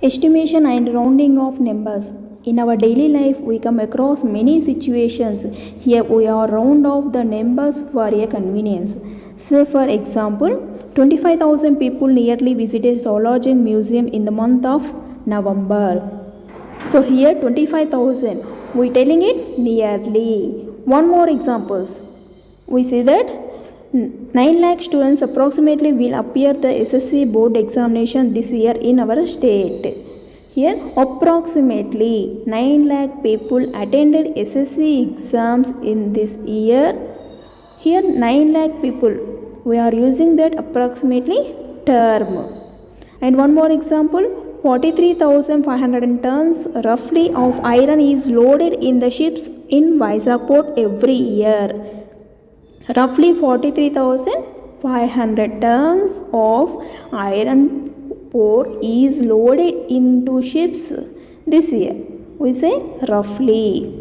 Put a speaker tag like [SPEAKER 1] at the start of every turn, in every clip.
[SPEAKER 1] Estimation and rounding of numbers. In our daily life, we come across many situations. Here we are round off the numbers for a convenience. So, for example, 25,000 people nearly visited Zoological Museum in the month of November. So here 25,000. We telling it nearly. One more examples. We see that 9 lakh students approximately will appear the SSC board examination this year in our state. Here approximately 9 lakh people attended SSC exams in this year. Here 9 lakh people. We are using that approximately term. And one more example. 43,500 tons roughly of iron is loaded in the ships in Vizag port every year. Roughly 43,500 tons of iron ore is loaded into ships this year. We say roughly.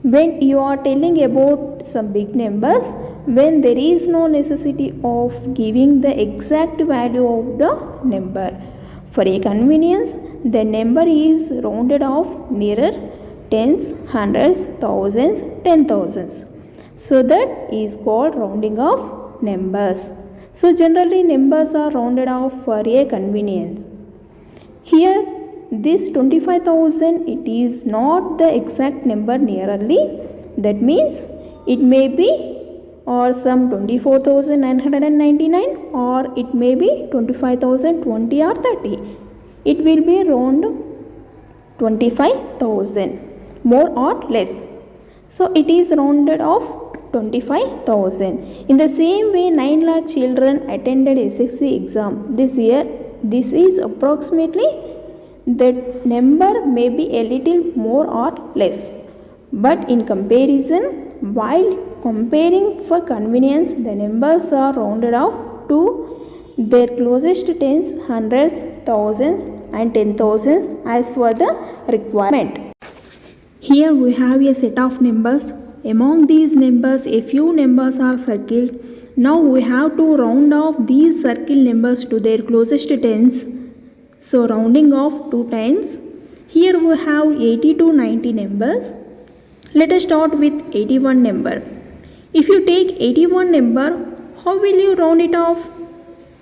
[SPEAKER 1] When you are telling about some big numbers, when there is no necessity of giving the exact value of the number. For a convenience, the number is rounded off nearer tens, hundreds, thousands, 10,000s. So that is called rounding off numbers. So generally numbers are rounded off for a convenience. Here this 25,000, it is not the exact number nearly. That means it may be or some 24,999 or it may be 25,020 or 30. It will be around 25,000 more or less. So it is rounded off 25,000. In the same way 9 lakh children attended SSC exam this year. This is approximately, the number may be a little more or less. But in comparison, while comparing for convenience, the numbers are rounded off to their closest tens, hundreds, thousands and 10,000s as per the requirement. Here we have a set of numbers. Among these numbers, a few numbers are circled. Now we have to round off these circle numbers to their closest tens. So rounding off to tens. Here we have 80 to 90 numbers. Let us start with 81 number. If you take 81 number, how will you round it off?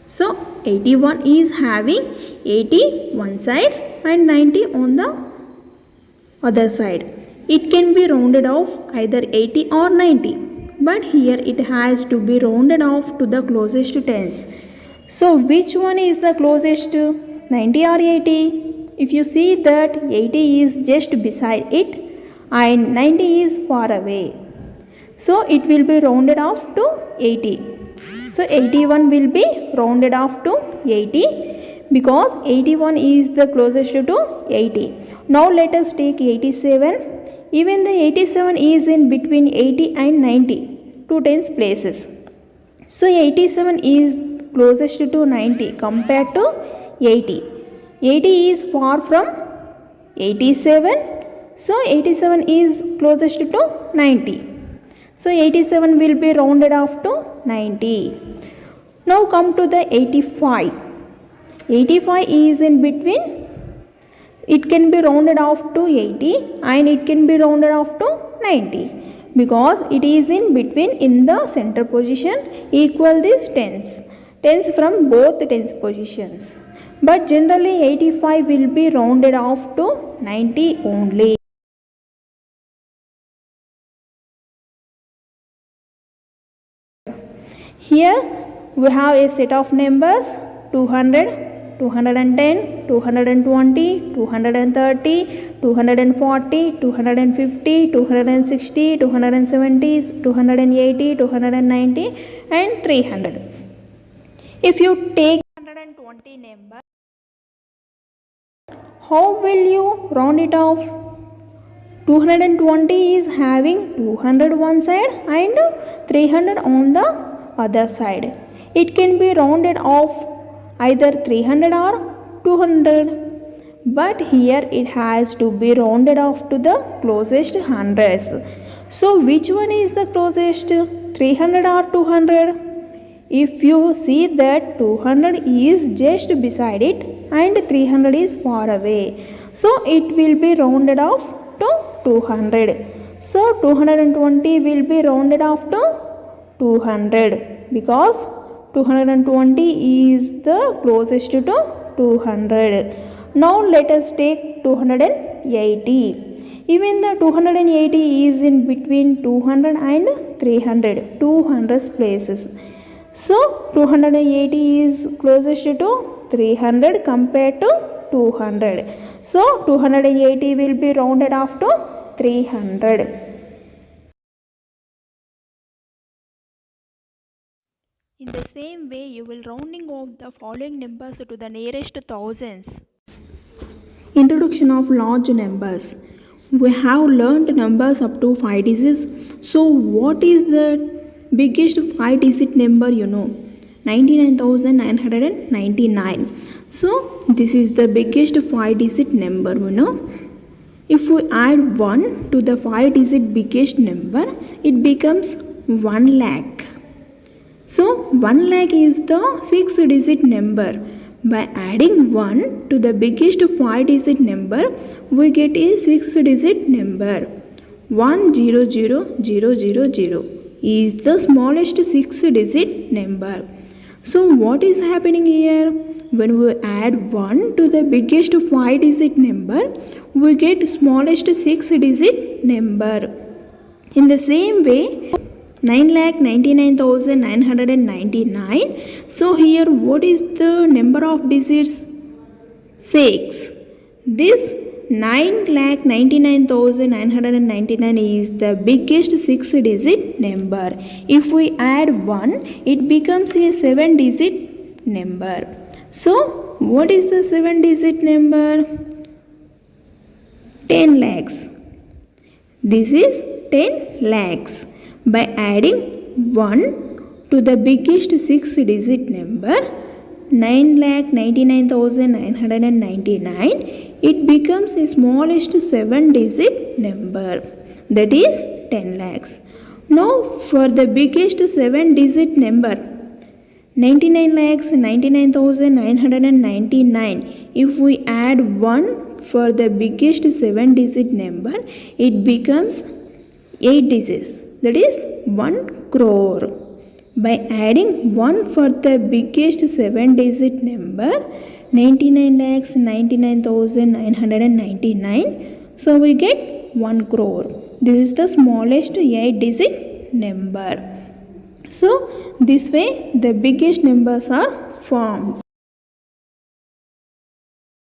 [SPEAKER 1] So 81 is having 80 one side and 90 on the other side. It can be rounded off either 80 or 90. But here it has to be rounded off to the closest tens. So which one is the closest? 90 or 80? If you see that 80 is just beside it and 90 is far away. So it will be rounded off to 80. So 81 will be rounded off to 80 because 81 is the closest to 80. Now let us take 87. Even the 87 is in between 80 and 90, two tens places. So 87 is closest to 90 compared to 80. 80 is far from 87. So 87 is closest to 90. So 87 will be rounded off to 90. Now come to the 85. 85 is in between. It can be rounded off to 80 and it can be rounded off to 90 because it is in between in the center position equal these tens. Tens from both tens positions. But generally 85 will be rounded off to 90 only. Here we have a set of numbers 200, 210, 220, 230, 240, 250, 260, 270, 280, 290 and 300. If you take 120 number, how will you round it off? 220 is having 200 one side and 300 on the other side. It can be rounded off either 300 or 200. But here it has to be rounded off to the closest hundreds. So which one is the closest? 300 or 200? If you see that 200 is just beside it and 300 is far away, so it will be rounded off to 200. So 220 will be rounded off to 200 because 220 is the closest to 200. Now let us take 280. Even the 280 is in between 200 and 300, 200 places. So 280 is closest to 300 compared to 200. So 280 will be rounded off to 300. In the same way, you will rounding off the following numbers to the nearest thousands. Introduction of large numbers. We have learned numbers up to 5 digits. So what is the biggest 5 digit number? 99,999. So this is the biggest 5 digit number. If we add 1 to the 5 digit biggest number, it becomes 1 lakh. So 1 lakh is the 6 digit number. By adding 1 to the biggest 5 digit number, we get a 6 digit number. 100000 is the smallest 6 digit number. So what is happening here? When we add 1 to the biggest 5 digit number, we get smallest 6 digit number. In the same way, 9,99,999. So here what is the number of digits? 6. This 9,99,999 is the biggest 6 digit number. If we add 1, it becomes a 7 digit number. So what is the 7 digit number? 10 lakhs. This is 10 lakhs. By adding 1 to the biggest 6 digit number, 9,99,999, it becomes a smallest 7 digit number, that is 10 lakhs. Now for the biggest 7 digit number, 99,99,999, if we add 1 for the biggest 7 digit number, it becomes 8 digits, that is 1 crore. By adding 1 for the biggest 7 digit number, 99,99,999, so we get 1 crore. This is the smallest 8 digit number. So this way the biggest numbers are formed.